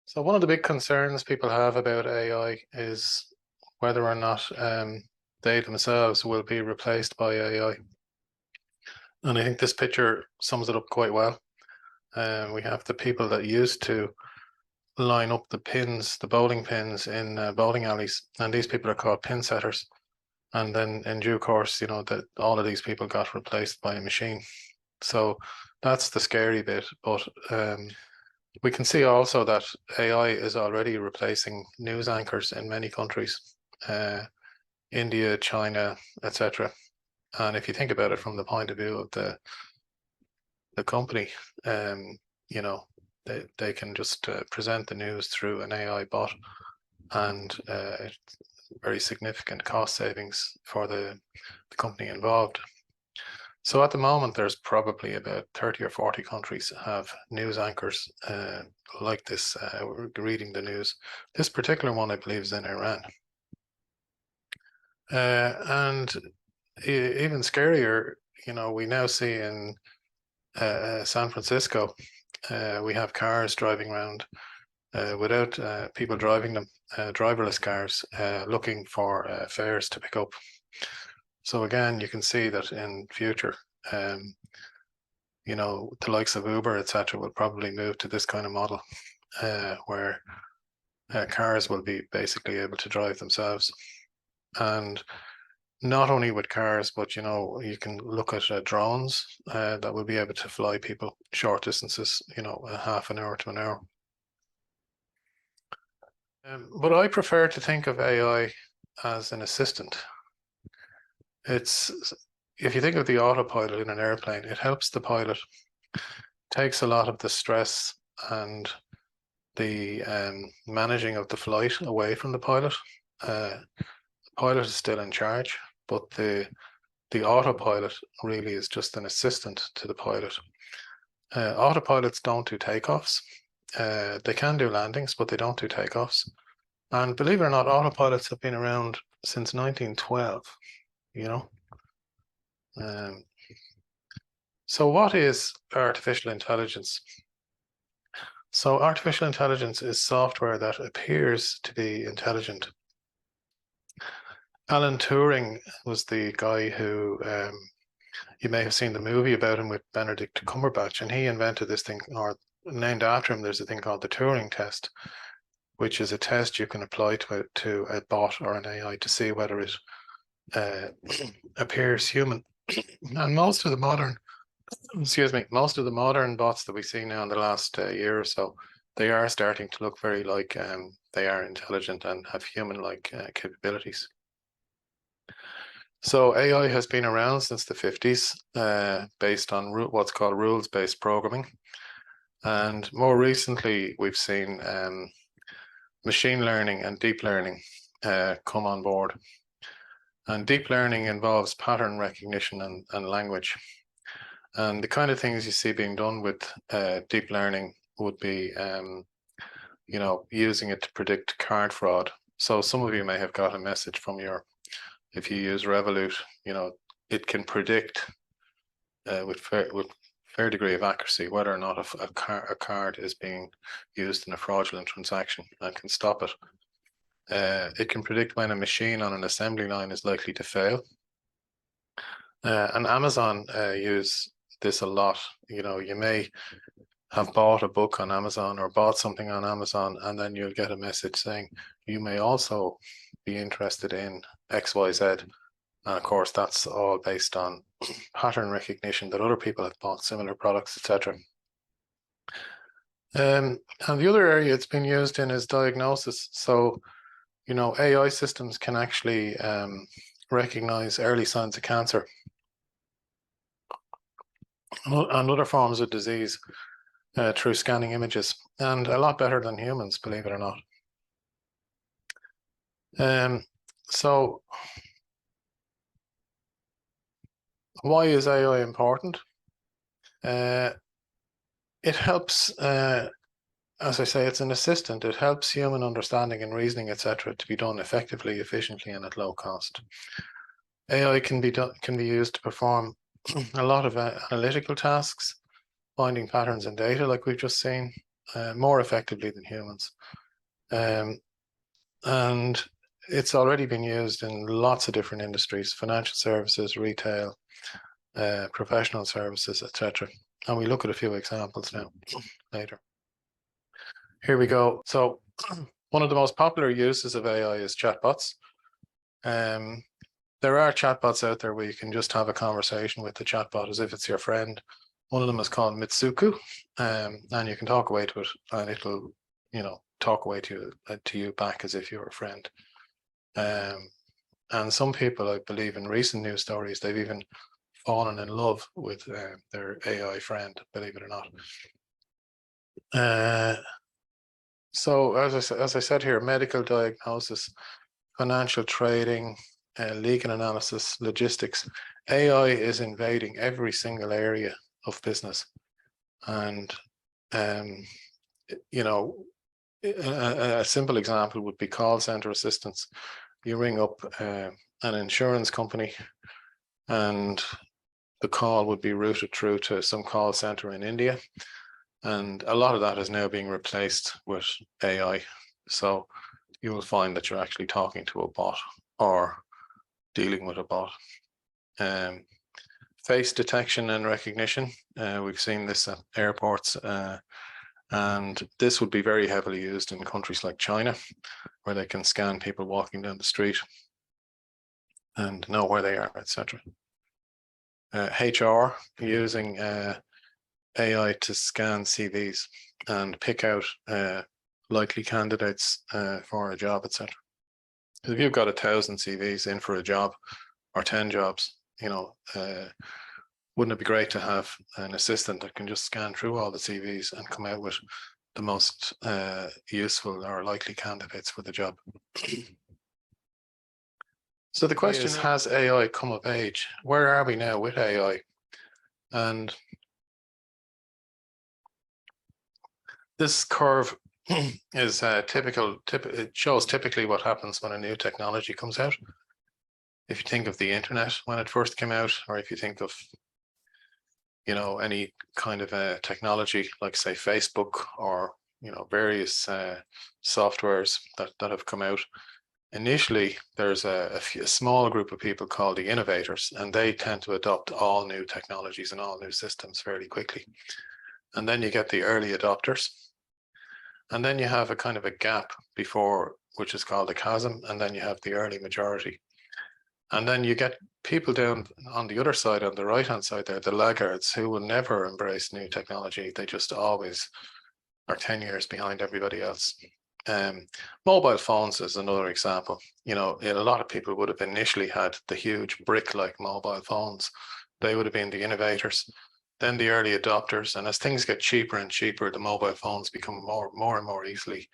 So one of the big concerns people have about AI is whether or not they themselves will be replaced by AI. And I think this picture sums it up quite well. We have the people that used to line up the pins, the bowling pins in bowling alleys, and these people are called pin setters. And then in due course, that all of these people got replaced by a machine. So that's the scary bit. But we can see also that AI is already replacing news anchors in many countries, India, China, etc. And if you think about it from the point of view of the company, they can just present the news through an AI bot, and very significant cost savings for the company involved. So at the moment, there's probably about 30 or 40 countries that have news anchors like this, reading the news. This particular one, I believe, is in Iran. And even scarier, we now see in San Francisco, we have cars driving around without people driving them, driverless cars, looking for fares to pick up. So again, you can see that in future, the likes of Uber, etc., will probably move to this kind of model, where cars will be basically able to drive themselves. And not only with cars, but you can look at drones that will be able to fly people short distances, a half an hour to an hour. But I prefer to think of AI as an assistant. If you think of the autopilot in an airplane, it helps the pilot, takes a lot of the stress and the managing of the flight away from the pilot. The pilot is still in charge, but the autopilot really is just an assistant to the pilot. Autopilots don't do takeoffs. They can do landings, but they don't do takeoffs. And believe it or not, autopilots have been around since 1912, So what is artificial intelligence? So artificial intelligence is software that appears to be intelligent. Alan Turing was the guy who, you may have seen the movie about him with Benedict Cumberbatch, and he invented this thing, or named after him, there's a thing called the Turing test, which is a test you can apply to a bot or an AI to see whether it appears human. And most of the modern bots that we see now in the last year or so, they are starting to look very like they are intelligent and have human-like capabilities. So AI has been around since the 50s, based on what's called rules-based programming. And more recently, we've seen machine learning and deep learning come on board. And deep learning involves pattern recognition and language. And the kind of things you see being done with deep learning would be, using it to predict card fraud. So some of you may have got a message from if you use Revolut, it can predict with fair degree of accuracy whether or not a card is being used in a fraudulent transaction and can stop it. It can predict when a machine on an assembly line is likely to fail. And Amazon use this a lot. You may have bought a book on Amazon or bought something on Amazon, and then you'll get a message saying you may also be interested in XYZ. And of course, that's all based on pattern recognition that other people have bought similar products, etc. And the other area it's been used in is diagnosis. So, AI systems can actually recognize early signs of cancer and other forms of disease through scanning images, and a lot better than humans, believe it or not. So why is AI important? It helps, as I say, it's an assistant. It helps human understanding and reasoning, etc., to be done effectively, efficiently, and at low cost. AI can be used to perform a lot of analytical tasks, finding patterns in data, like we've just seen, more effectively than humans. And it's already been used in lots of different industries: financial services, retail, professional services, etc. And we look at a few examples now later. Here we go. So one of the most popular uses of AI is chatbots. There are chatbots out there where you can just have a conversation with the chatbot as if it's your friend. One of them is called Mitsuku, and you can talk away to it, and it'll, talk away to you back as if you were a friend. And some people, I believe, in recent news stories, they've even fallen in love with their AI friend, believe it or not. So as I said here, medical diagnosis, financial trading, legal analysis, logistics, AI is invading every single area of business. And, a simple example would be call center assistance. You ring up an insurance company and the call would be routed through to some call center in India. And a lot of that is now being replaced with AI. So you will find that you're actually talking to a bot or dealing with a bot. Face detection and recognition. We've seen this at airports, and this would be very heavily used in countries like China, where they can scan people walking down the street and know where they are, etc. HR, using AI to scan CVs and pick out likely candidates for a job, etc. If you've got 1,000 CVs in for a job or 10 jobs, wouldn't it be great to have an assistant that can just scan through all the CVs and come out with the most useful or likely candidates for the job? So the question is, has AI come of age? Where are we now with AI? And this curve is typical. It shows typically what happens when a new technology comes out. If you think of the internet when it first came out, or if you think of, any kind of a technology like, say, Facebook, or various softwares that have come out. Initially, there's a small group of people called the innovators, and they tend to adopt all new technologies and all new systems fairly quickly. And then you get the early adopters. And then you have a kind of a gap before, which is called a chasm, and then you have the early majority. And then you get people down on the other side, on the right-hand side there, the laggards, who will never embrace new technology. They just always are 10 years behind everybody else. Mobile phones is another example. A lot of people would have initially had the huge brick-like mobile phones. They would have been the innovators, then the early adopters. And as things get cheaper and cheaper, the mobile phones become more and more easily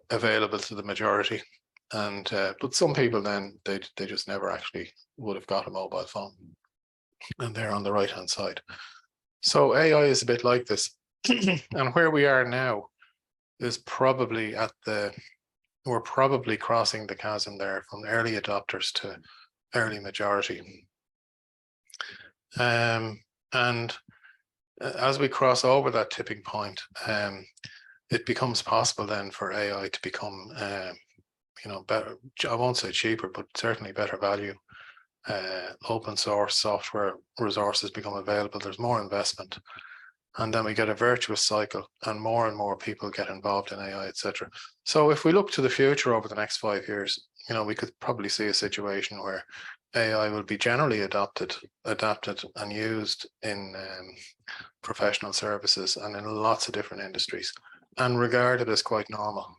available to the majority. And but some people then they just never actually would have got a mobile phone, and they're on the right hand side. So AI is a bit like this. And where we are now is probably we're probably crossing the chasm there from early adopters to early majority. And as we cross over that tipping point, it becomes possible then for AI to become better, I won't say cheaper, but certainly better value. Open source software resources become available. There's more investment, and then we get a virtuous cycle, and more people get involved in AI, etc. So if we look to the future over the next 5 years, we could probably see a situation where AI will be generally adapted and used in professional services and in lots of different industries, and regarded as quite normal.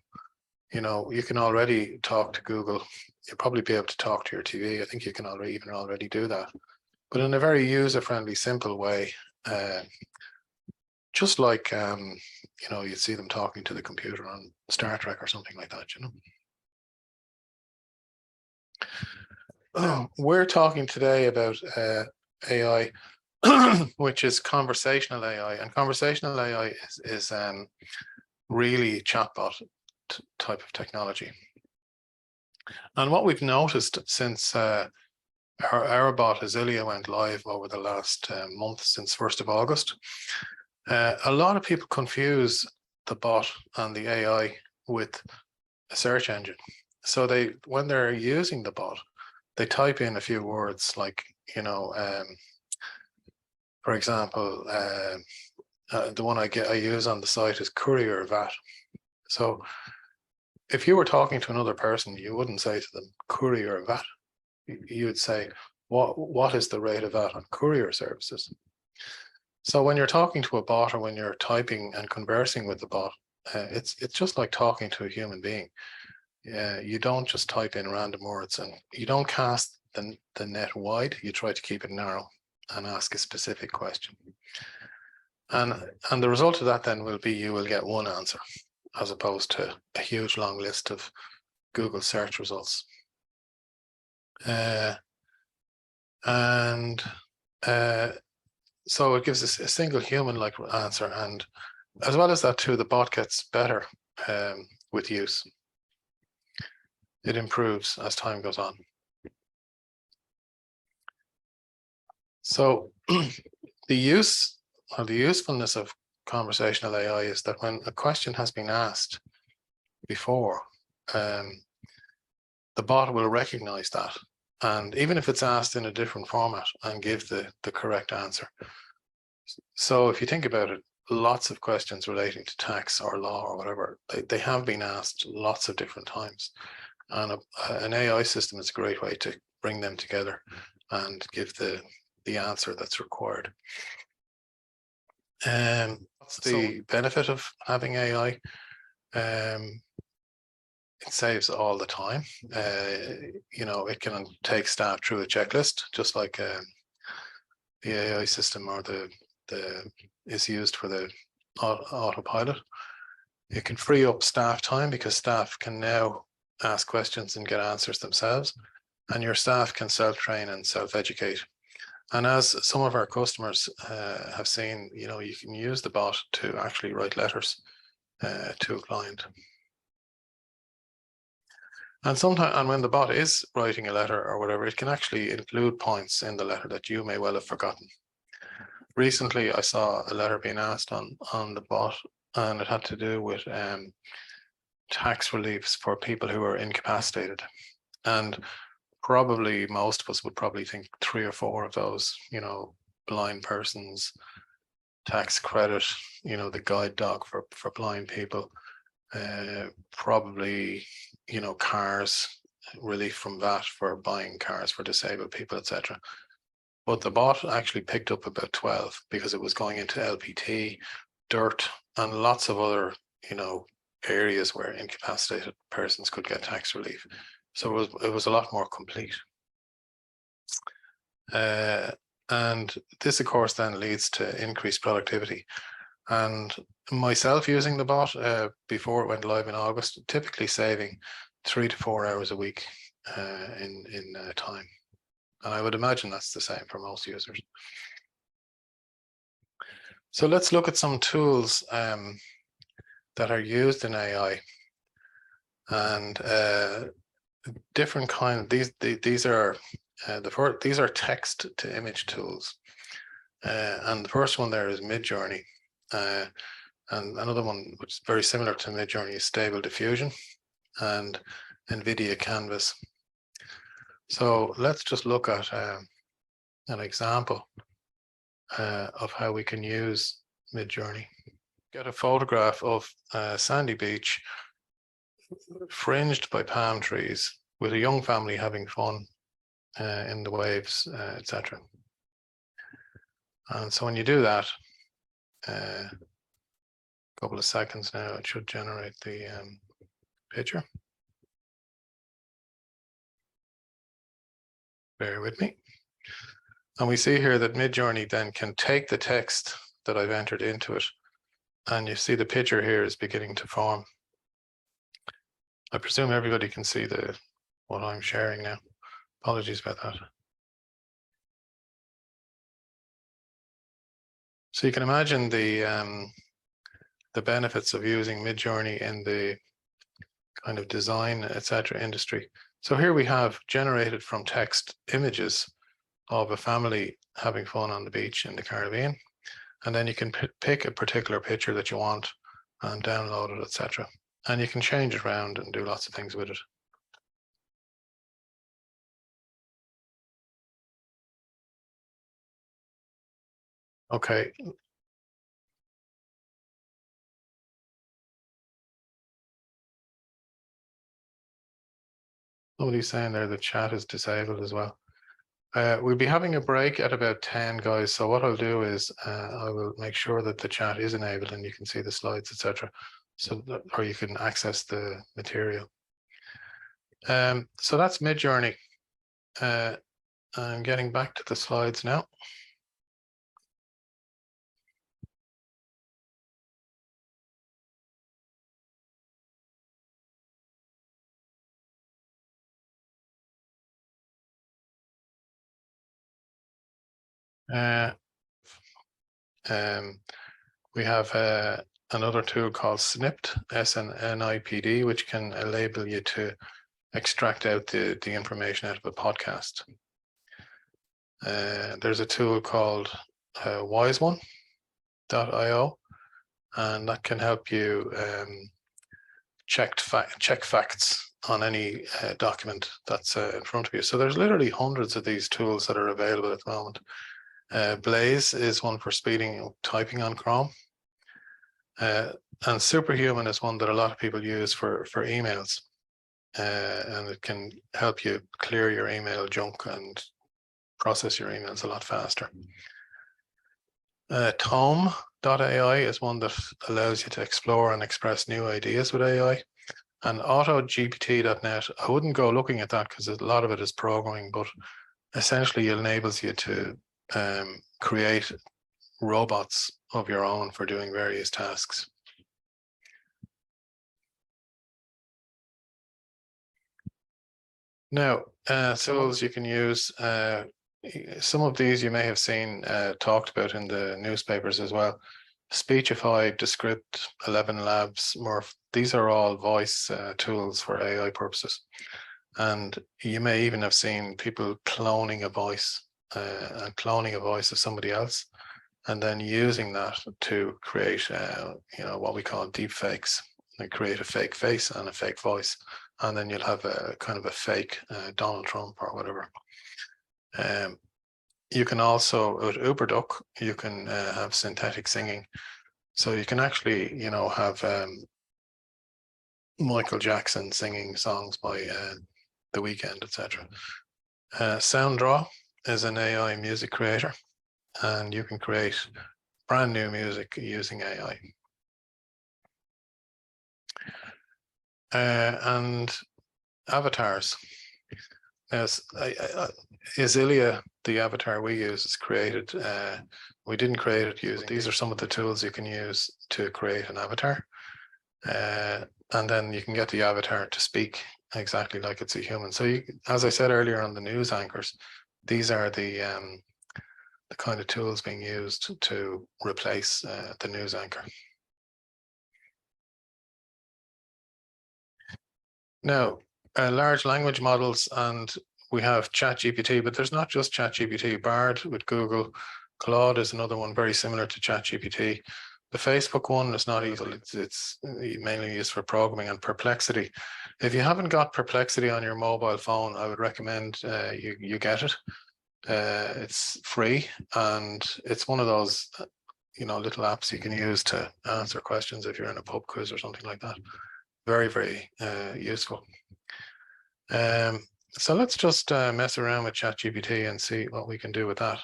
You can already talk to Google. You'll probably be able to talk to your TV. I think you can already do that, but in a very user-friendly, simple way. Just like you'd see them talking to the computer on Star Trek or something like that. We're talking today about AI, which is conversational AI, and conversational AI is really chatbot type of technology. And what we've noticed since our bot Ezylia went live over the last month, since 1st of August, a lot of people confuse the bot and the AI with a search engine. So when they're using the bot, they type in a few words like, for example, the one I use on the site is courier VAT. So if you were talking to another person, you wouldn't say to them courier VAT. You would say, what is the rate of VAT on courier services? So when you're talking to a bot, or when you're typing and conversing with the bot, it's just like talking to a human being. You don't just type in random words, and you don't cast the net wide. You try to keep it narrow and ask a specific question. And the result of that then will be you will get one answer, as opposed to a huge long list of Google search results. So it gives us a single human-like answer, and as well as that too, the bot gets better with use. It improves as time goes on. So the use or the usefulness of conversational AI is that when a question has been asked before, the bot will recognize that. And even if it's asked in a different format, and give the correct answer. So if you think about it, lots of questions relating to tax or law or whatever, they have been asked lots of different times. And an AI system is a great way to bring them together and give the answer that's required. What's the benefit of having AI? It saves all the time. It can take staff through a checklist, just like the AI system or is used for the autopilot. It can free up staff time, because staff can now ask questions and get answers themselves, and your staff can self-train and self-educate. And as some of our customers have seen, you can use the bot to actually write letters to a client. And when the bot is writing a letter or whatever, it can actually include points in the letter that you may well have forgotten. Recently, I saw a letter being asked on the bot, and it had to do with tax reliefs for people who are incapacitated. And probably most of us would probably think 3 or 4 of those, blind persons, tax credit, the guide dog for blind people, probably, cars, relief from VAT for buying cars for disabled people, etc. But the bot actually picked up about 12, because it was going into LPT, dirt, and lots of other, areas where incapacitated persons could get tax relief. So it was a lot more complete. And this, of course, then leads to increased productivity. And myself using the bot before it went live in August, typically saving 3 to 4 hours a week in time. And I would imagine that's the same for most users. So let's look at some tools that are used in AI, and different kind. These are these are text to image tools, and the first one there is Midjourney, and another one which is very similar to Midjourney is Stable Diffusion and NVIDIA Canvas. So let's just look at an example of how we can use Midjourney. Get a photograph of a sandy beach fringed by palm trees with a young family having fun in the waves, etc. And so when you do that, a couple of seconds now, it should generate the picture. Bear with me. And we see here that Midjourney then can take the text that I've entered into it, and you see the picture here is beginning to form. I presume everybody can see what I'm sharing now. Apologies about that. So you can imagine the benefits of using Midjourney in the kind of design, etc. industry. So here we have generated from text images of a family having fun on the beach in the Caribbean. And then you can pick a particular picture that you want and download it, etc. And you can change it around and do lots of things with it. Okay. Somebody's saying there the chat is disabled as well. We'll be having a break at about 10, guys. So what I'll do is I will make sure that the chat is enabled and you can see the slides, etc. So that, or you can access the material. So that's Midjourney. I'm getting back to the slides now. We have another tool called Snipped, SNIPD, which can enable you to extract out the information out of a podcast. There's a tool called wiseone.io, and that can help you check facts on any document that's in front of you. So there's literally hundreds of these tools that are available at the moment. Blaze is one for speeding typing on Chrome. And Superhuman is one that a lot of people use for emails. And it can help you clear your email junk and process your emails a lot faster. Tome.ai is one that allows you to explore and express new ideas with AI. And AutoGPT.net, I wouldn't go looking at that because a lot of it is programming, but essentially it enables you to create robots of your own for doing various tasks. Now, tools you can use, some of these you may have seen talked about in the newspapers as well. Speechify, Descript, 11 Labs, Morph, these are all voice tools for AI purposes. And you may even have seen people cloning a voice and cloning a voice of somebody else, and then using that to create, what we call deep fakes. They create a fake face and a fake voice, and then you'll have a kind of a fake Donald Trump or whatever. You can also, with UberDuck, you can have synthetic singing. So you can actually, have Michael Jackson singing songs by The Weeknd, etc. SoundDraw is an AI music creator, and you can create brand new music using AI. And avatars. Yes, Ezylia, the avatar we use, is created. We didn't create it using. These are some of the tools you can use to create an avatar. And then you can get the avatar to speak exactly like it's a human. So you, as I said earlier on the news anchors, these are the kind of tools being used to replace the news anchor. Now, large language models, and we have ChatGPT, but there's not just ChatGPT. Bard with Google, Claude is another one very similar to ChatGPT. The Facebook one is not easy. It's mainly used for programming. And Perplexity. If you haven't got Perplexity on your mobile phone, I would recommend you get it. It's free, and it's one of those little apps you can use to answer questions if you're in a pub quiz or something like that. Very, very useful. So let's just mess around with ChatGPT and see what we can do with that.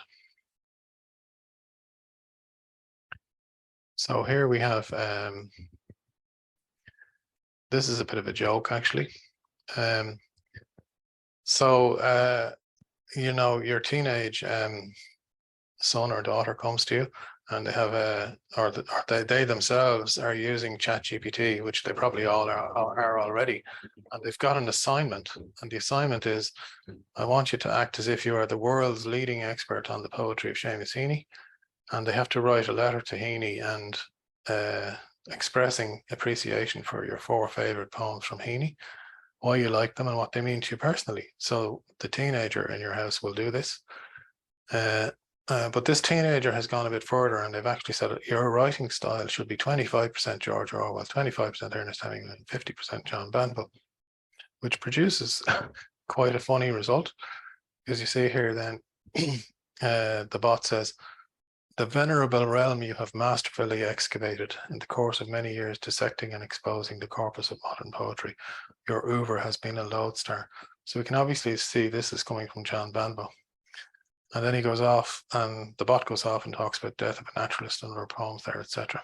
So here we have, this is a bit of a joke, actually. Your teenage son or daughter comes to you, and they have they themselves are using ChatGPT, which they probably all are already, and they've got an assignment, and the assignment is, I want you to act as if you are the world's leading expert on the poetry of Seamus Heaney, and they have to write a letter to Heaney and expressing appreciation for your 4 favorite poems from Heaney, why you like them and what they mean to you personally. So the teenager in your house will do this. But this teenager has gone a bit further, and they've actually said your writing style should be 25% George Orwell, 25% Ernest Hemingway, 50% John Banville, which produces quite a funny result. Because you see here then, the bot says, the venerable realm you have masterfully excavated in the course of many years, dissecting and exposing the corpus of modern poetry. Your oeuvre has been a lodestar. So we can obviously see this is coming from John Banville. And then he goes off, and the bot goes off and talks about death of a naturalist and other poems there, etc.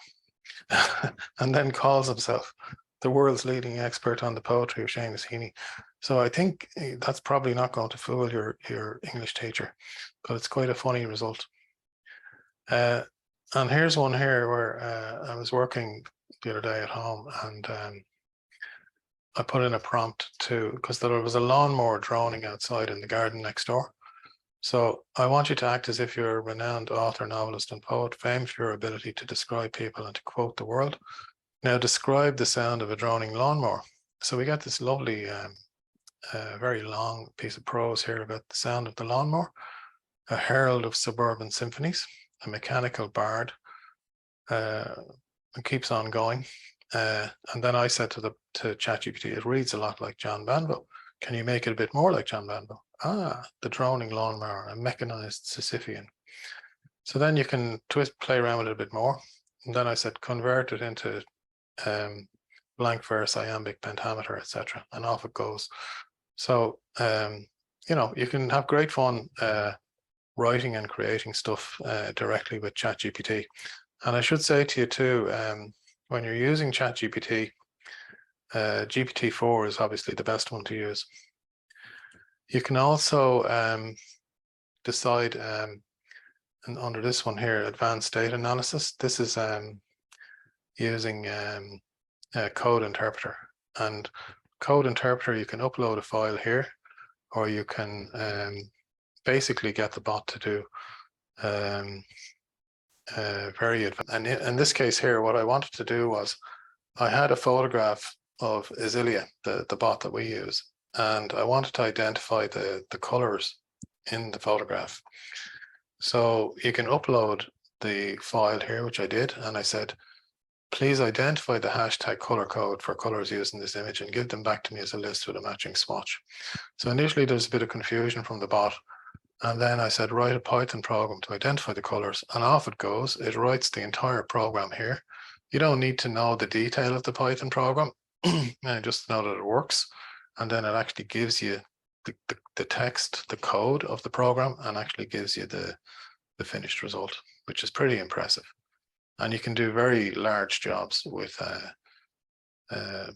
And then calls himself the world's leading expert on the poetry of Seamus Heaney. So I think that's probably not going to fool your English teacher, but it's quite a funny result. And here's one here where I was working the other day at home, and I put in a prompt because there was a lawnmower droning outside in the garden next door. So I want you to act as if you're a renowned author, novelist, and poet, famed for your ability to describe people and to quote the world. Now describe the sound of a droning lawnmower. So we got this lovely, very long piece of prose here about the sound of the lawnmower, a herald of suburban symphonies, a mechanical bard, and keeps on going. And then I said to ChatGPT, it reads a lot like John Banville. Can you make it a bit more like John Banville? The droning lawnmower, a mechanized Sisyphean. So then you can play around with it a bit more. And then I said, convert it into blank verse, iambic, pentameter, etc. And off it goes. So, you know, you can have great fun writing and creating stuff directly with ChatGPT. And I should say to you too, when you're using ChatGPT, GPT-4 is obviously the best one to use. You can also decide, and under this one here, advanced data analysis. This is using a code interpreter. And code interpreter, you can upload a file here, or you can basically get the bot to do very advanced. And in this case here, what I wanted to do was, I had a photograph of Ezylia, the bot that we use, and I wanted to identify the colors in the photograph. So you can upload the file here, which I did, and I said, please identify the hashtag color code for colors used in this image and give them back to me as a list with a matching swatch. So initially there's a bit of confusion from the bot, and then I said, write a Python program to identify the colors, and off it goes. It writes the entire program here. You don't need to know the detail of the Python program, just know that it works. And then it actually gives you the text, the code of the program, and actually gives you the finished result, which is pretty impressive. And you can do very large jobs with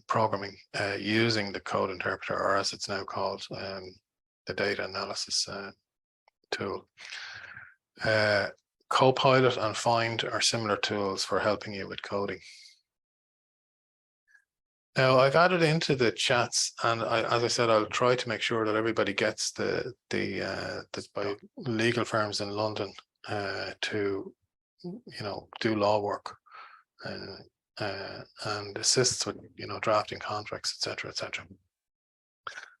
programming using the code interpreter, or as it's now called, the data analysis tool. Copilot and Find are similar tools for helping you with coding. Now I've added into the chats, and as I said, I'll try to make sure that everybody gets this by legal firms in London to, you know, do law work and assists with, you know, drafting contracts, etc., etc.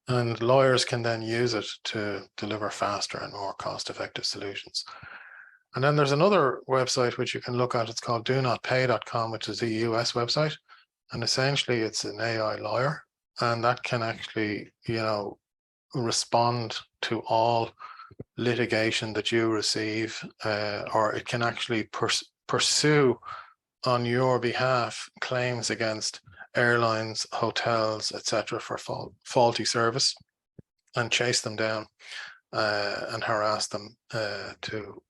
And lawyers can then use it to deliver faster and more cost-effective solutions. And then there's another website which you can look at. It's called donotpay.com, which is a US website. And essentially it's an AI lawyer, and that can actually, you know, respond to all litigation that you receive, or it can actually pursue on your behalf claims against airlines, hotels, etc. for faulty service, and chase them down and harass them to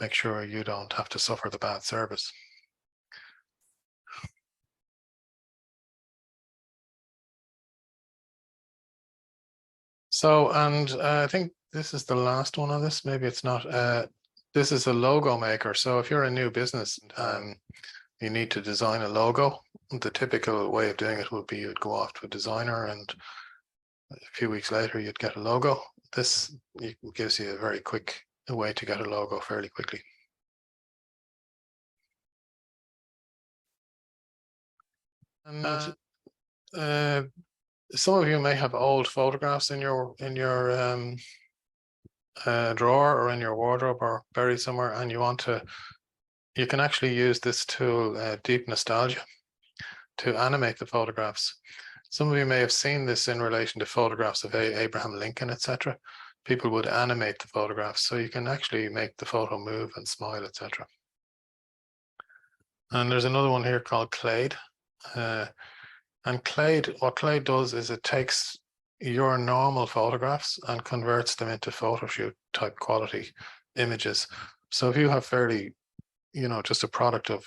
make sure you don't have to suffer the bad service. So, and I think this is the last one on this. Maybe it's not. This is a logo maker. So if you're a new business, you need to design a logo. The typical way of doing it would be you'd go off to a designer, and a few weeks later you'd get a logo. This gives you a very quick way to get a logo fairly quickly. And some of you may have old photographs in your drawer or in your wardrobe or buried somewhere, and you can actually use this tool, Deep Nostalgia, to animate the photographs. Some of you may have seen this in relation to photographs of Abraham Lincoln, etc. People would animate the photographs, so you can actually make the photo move and smile, etc. And there's another one here called Clade. And Clade, what Clade does is it takes your normal photographs and converts them into photo shoot type quality images. So if you have fairly, just a product of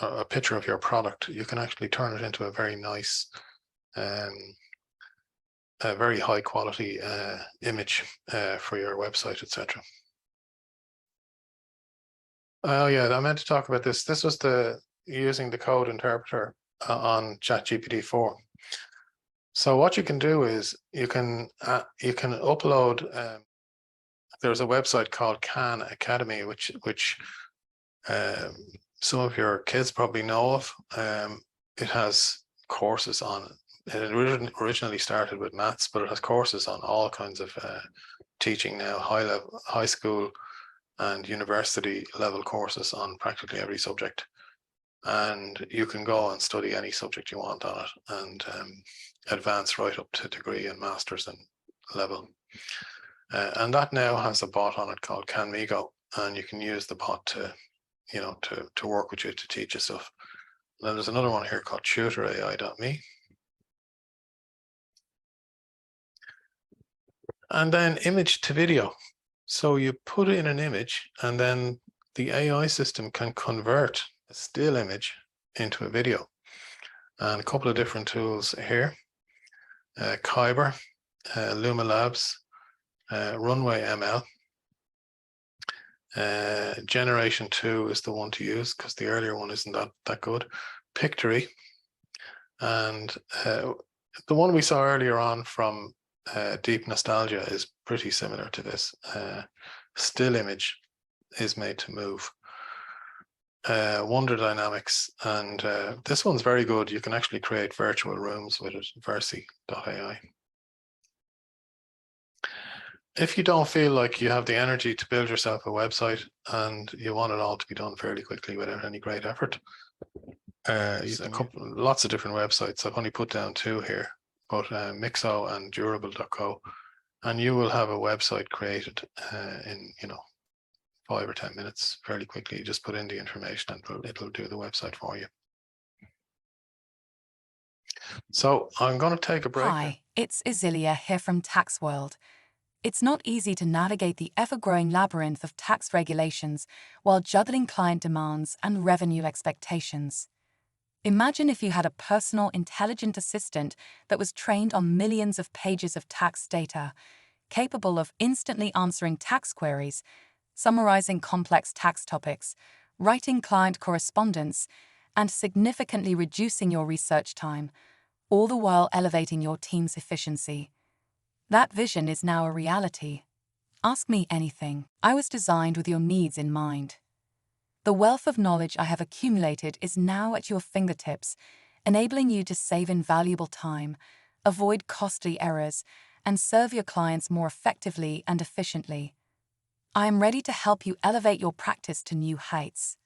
a picture of your product, you can actually turn it into a very nice, a very high quality image for your website, etc. Oh yeah, I meant to talk about this. This was using the code interpreter on ChatGPT-4. So what you can do is you can upload. There's a website called Khan Academy, which some of your kids probably know of. It has courses on it. It originally started with maths, but it has courses on all kinds of teaching now, high school and university level courses on practically every subject. And you can go and study any subject you want on it and advance right up to degree and master's and level. And that now has a bot on it called CanMigo, and you can use the bot to work with you to teach you stuff. Then there's another one here called tutorai.me. And then image to video. So you put in an image and then the AI system can convert a still image into a video. And a couple of different tools here. Kyber, Luma Labs, Runway ML. Generation 2 is the one to use because the earlier one isn't that good. Pictory, and the one we saw earlier on from Deep Nostalgia is pretty similar to this. Still image is made to move. Wonder Dynamics, and this one's very good. You can actually create virtual rooms with it, Versi.ai. If you don't feel like you have the energy to build yourself a website and you want it all to be done fairly quickly without any great effort, lots of different websites. I've only put down 2 here, but Mixo and Durable.co, and you will have a website created in 5 or 10 minutes fairly quickly. You just put in the information and it'll do the website for you. So I'm going to take a break. Hi, it's Ezylia here from Tax World. It's not easy to navigate the ever-growing labyrinth of tax regulations while juggling client demands and revenue expectations. Imagine if you had a personal, intelligent assistant that was trained on millions of pages of tax data, capable of instantly answering tax queries, summarizing complex tax topics, writing client correspondence, and significantly reducing your research time, all the while elevating your team's efficiency. That vision is now a reality. Ask me anything. I was designed with your needs in mind. The wealth of knowledge I have accumulated is now at your fingertips, enabling you to save invaluable time, avoid costly errors, and serve your clients more effectively and efficiently. I am ready to help you elevate your practice to new heights.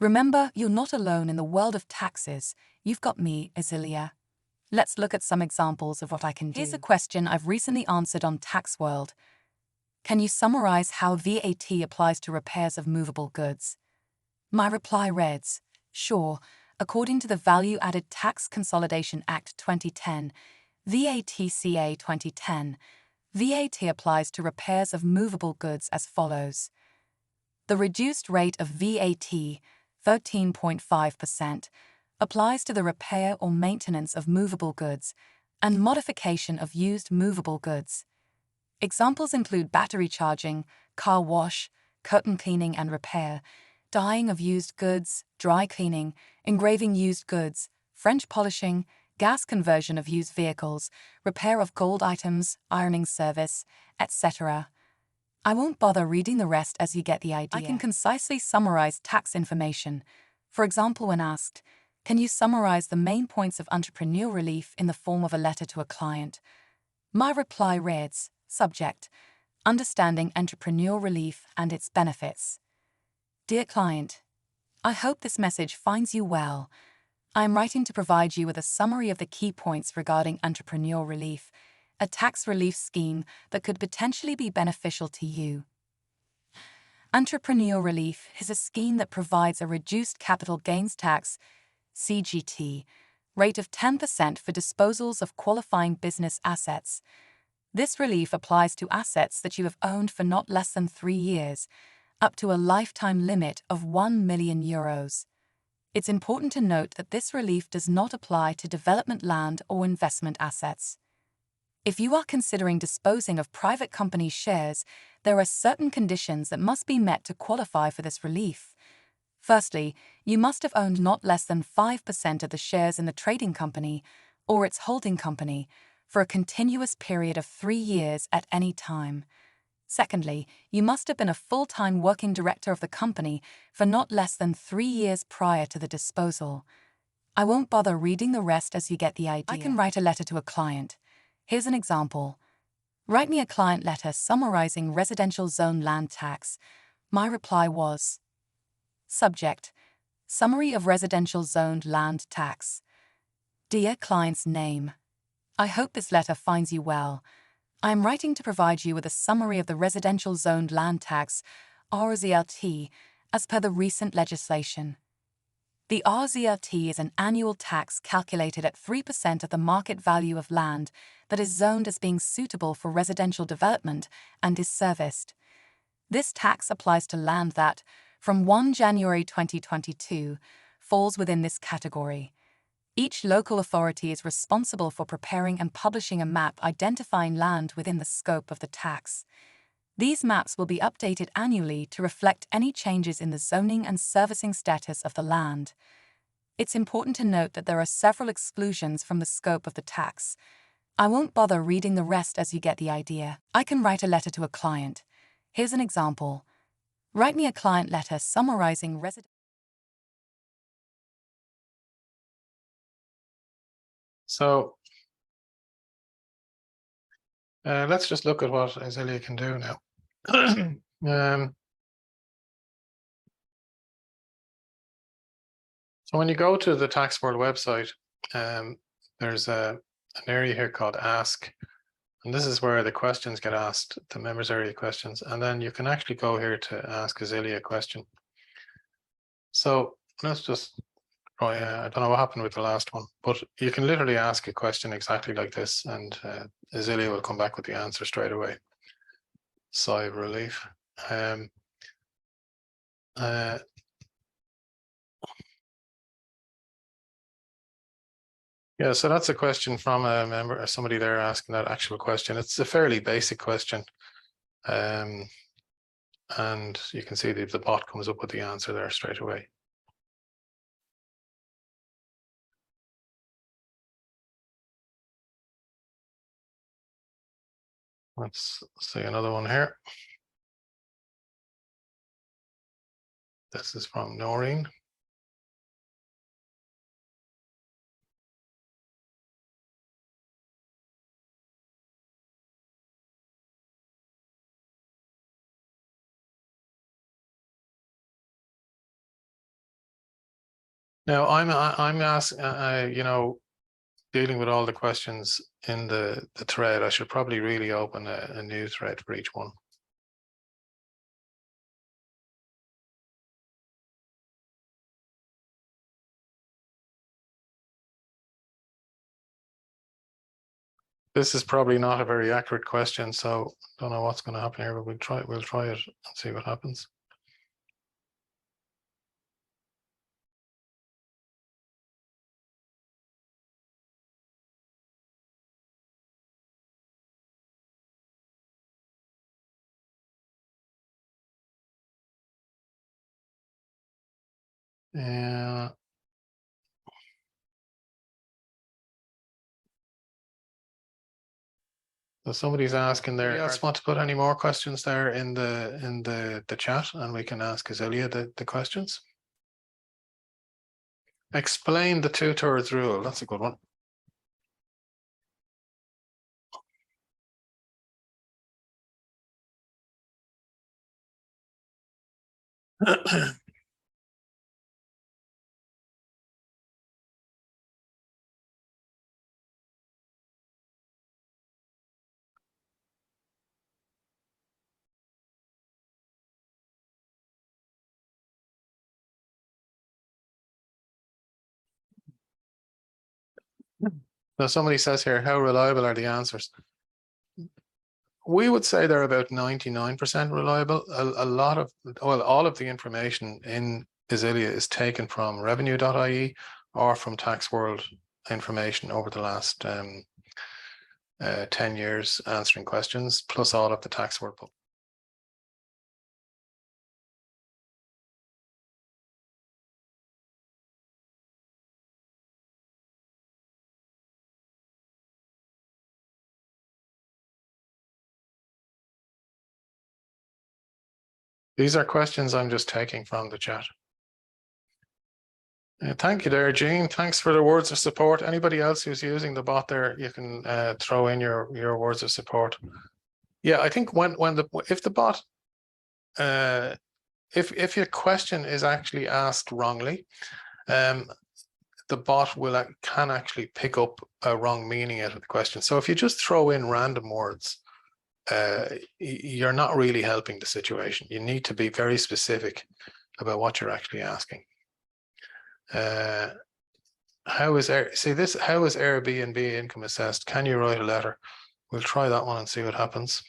Remember, you're not alone in the world of taxes. You've got me, Ezylia. Let's look at some examples of what I can do. Here's a question I've recently answered on Tax World. Can you summarize how VAT applies to repairs of movable goods? My reply reads, sure, according to the Value Added Tax Consolidation Act 2010, VATCA 2010, VAT applies to repairs of movable goods as follows. The reduced rate of VAT, 13.5%, applies to the repair or maintenance of movable goods and modification of used movable goods. Examples include battery charging, car wash, curtain cleaning and repair, dyeing of used goods, dry cleaning, engraving used goods, French polishing, gas conversion of used vehicles, repair of gold items, ironing service, etc. I won't bother reading the rest as you get the idea. I can concisely summarize tax information. For example, when asked, can you summarize the main points of entrepreneur relief in the form of a letter to a client? My reply reads, subject, understanding entrepreneurial relief and its benefits. Dear client, I hope this message finds you well. I am writing to provide you with a summary of the key points regarding entrepreneurial relief, a tax relief scheme that could potentially be beneficial to you. Entrepreneurial relief is a scheme that provides a reduced capital gains tax, CGT, rate of 10% for disposals of qualifying business assets. This relief applies to assets that you have owned for not less than 3 years, up to a lifetime limit of €1 million. It's important to note that this relief does not apply to development land or investment assets. If you are considering disposing of private company shares, there are certain conditions that must be met to qualify for this relief. Firstly, you must have owned not less than 5% of the shares in the trading company or its holding company for a continuous period of 3 years at any time. Secondly, you must have been a full-time working director of the company for not less than 3 years prior to the disposal. I won't bother reading the rest as you get the idea. I can write a letter to a client. Here's an example. Write me a client letter summarizing residential zone land tax. My reply was: Subject: Summary of residential zoned land tax. Dear client's name, I hope this letter finds you well. I am writing to provide you with a summary of the residential zoned land tax, RZLT, as per the recent legislation. The RZLT is an annual tax calculated at 3% of the market value of land that is zoned as being suitable for residential development and is serviced. This tax applies to land that, from 1 January 2022, falls within this category. Each local authority is responsible for preparing and publishing a map identifying land within the scope of the tax. These maps will be updated annually to reflect any changes in the zoning and servicing status of the land. It's important to note that there are several exclusions from the scope of the tax. I won't bother reading the rest as you get the idea. I can write a letter to a client. Here's an example. Write me a client letter summarizing So let's just look at what Ezylia can do now. So when you go to the Tax World website, there's an area here called Ask, and this is where the questions get asked, the members area questions, and then you can actually go here to ask Ezylia a question. So let's just try, I don't know what happened with the last one, but you can literally ask a question exactly like this, and Ezylia will come back with the answer straight away. Sigh of relief. Yeah, so that's a question from a member, or somebody there asking that actual question. It's a fairly basic question. And you can see the bot comes up with the answer there straight away. Let's see another one here. This is from Noreen. Now I'm asking, you know, dealing with all the questions in the thread. I should probably really open a new thread for each one. This is probably not a very accurate question, so don't know what's going to happen here, but we'll try it and see what happens. Yeah. So somebody's asking there. Else want to put any more questions there in the chat, and we can ask Ezylia the questions. Explain the 2/3 rule. That's a good one. Now somebody says here, how reliable are the answers? We would say they're about 99% reliable. A lot of, well, all of the information in Ezylia is taken from revenue.ie or from Tax World information over the last 10 years answering questions, plus all of the Tax World book. These are questions I'm just taking from the chat. Thank you there, Jean. Thanks for the words of support. Anybody else who's using the bot there, you can throw in your words of support. Yeah, I think if the bot, if your question is actually asked wrongly, the bot can actually pick up a wrong meaning out of the question. So if you just throw in random words, you're not really helping the situation. You need to be very specific about what you're actually asking. How is Airbnb income assessed? Can you write a letter? We'll try that one and see what happens.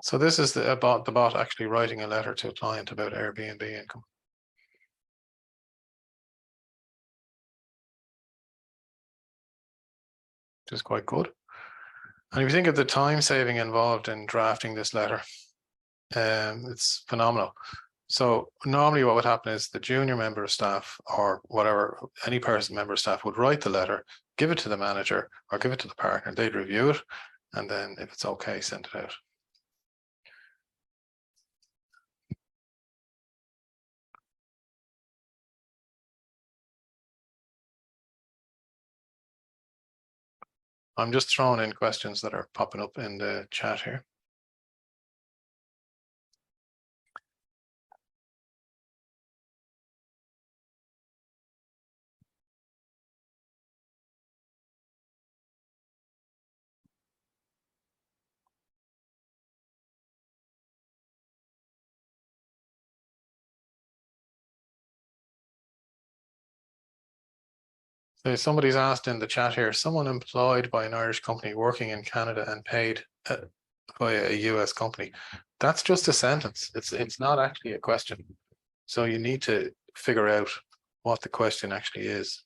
So this is the bot actually writing a letter to a client about Airbnb income. Which is quite good. And if you think of the time saving involved in drafting this letter, it's phenomenal. So normally what would happen is the junior member of staff or whatever, any person member of staff would write the letter, give it to the manager or give it to the partner. They'd review it. And then if it's okay, send it out. I'm just throwing in questions that are popping up in the chat here. So somebody's asked in the chat here, someone employed by an Irish company working in Canada and paid by a US company. That's just a sentence. It's not actually a question. So you need to figure out what the question actually is.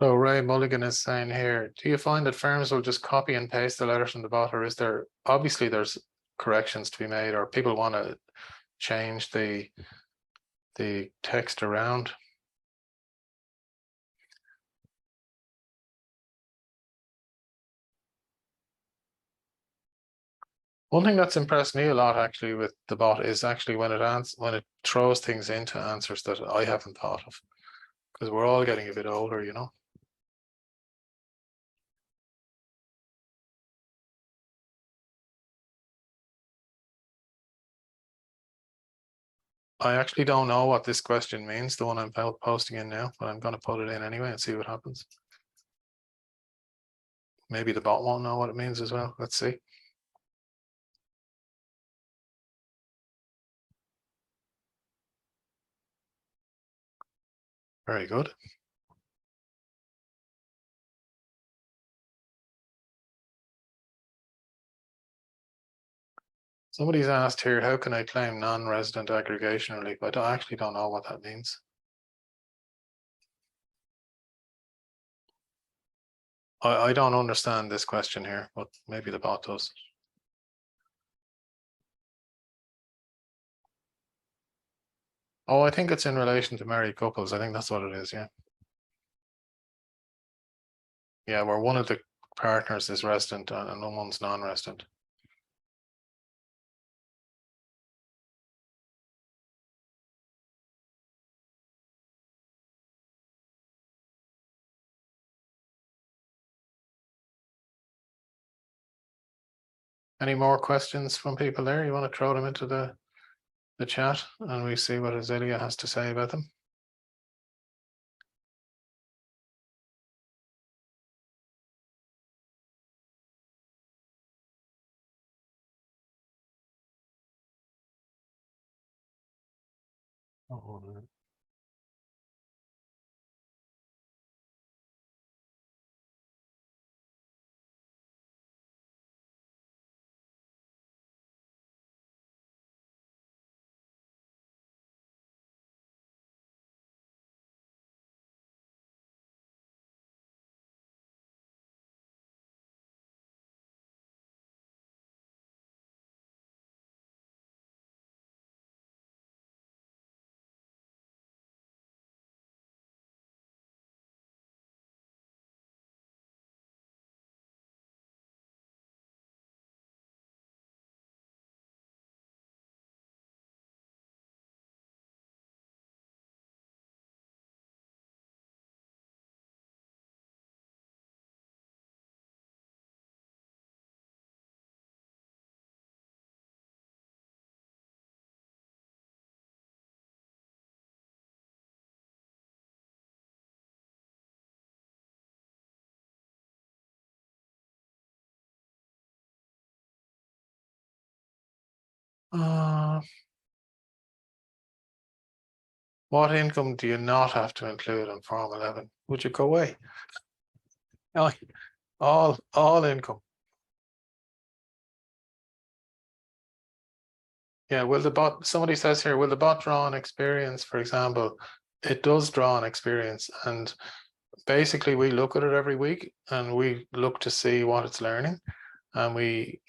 So Ray Mulligan is saying here, do you find that firms will just copy and paste the letter from the bot, or is there, obviously there's corrections to be made, or people want to change the text around? One thing that's impressed me a lot actually with the bot is actually when it throws things into answers that I haven't thought of, because we're all getting a bit older, you know. I actually don't know what this question means, the one I'm posting in now, but I'm going to put it in anyway and see what happens. Maybe the bot won't know what it means as well. Let's see. Very good. Somebody's asked here, how can I claim non-resident aggregation relief? I actually don't know what that means. I don't understand this question here, but maybe the bot does. Oh, I think it's in relation to married couples. I think that's what it is, yeah. Yeah, where one of the partners is resident and one's non-resident. Any more questions from people there? You want to throw them into the chat and we see what Ezylia has to say about them? Oh, what income do you not have to include in Form 11? Would you go away? No, all income. Yeah, will the bot, somebody says here, will the bot draw on experience, for example? It does draw on experience, and basically we look at it every week and we look to see what it's learning, and we,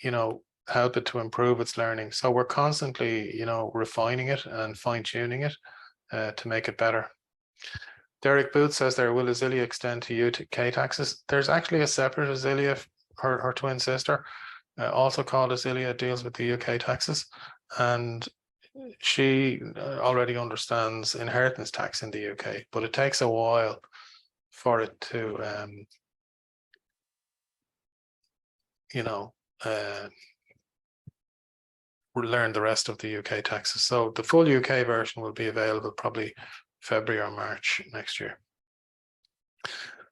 help it to improve its learning. So we're constantly, refining it and fine-tuning it to make it better. Derek Booth says there, will Ezylia extend to UK taxes? There's actually a separate Ezylia, her twin sister, also called Ezylia, deals with the UK taxes, and she already understands inheritance tax in the UK, but it takes a while for it to, learn the rest of the UK taxes. So the full UK version will be available probably February or March next year.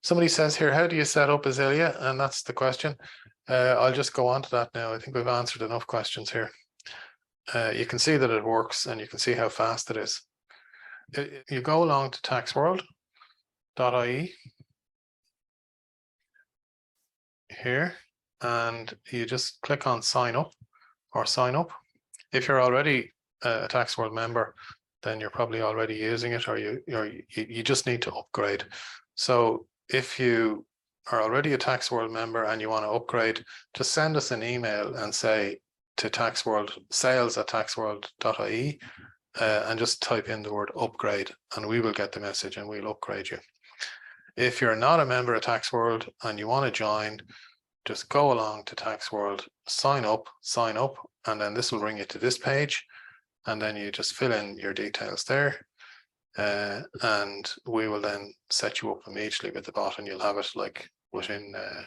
Somebody says here, how do you set up Ezylia? And that's the question. I'll just go on to that now. I think we've answered enough questions here. You can see that it works and you can see how fast it is. You go along to taxworld.ie here, and you just click on sign up or sign up. If you're already a TaxWorld member, then you're probably already using it, or you just need to upgrade. So if you are already a TaxWorld member and you want to upgrade, just send us an email and say to TaxWorld, sales@taxworld.ie, and just type in the word upgrade, and we will get the message and we'll upgrade you. If you're not a member of TaxWorld and you want to join, just go along to TaxWorld, sign up, and then this will bring you to this page, and then you just fill in your details there, and we will then set you up immediately with the bot, and you'll have it like within a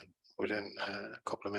couple of minutes.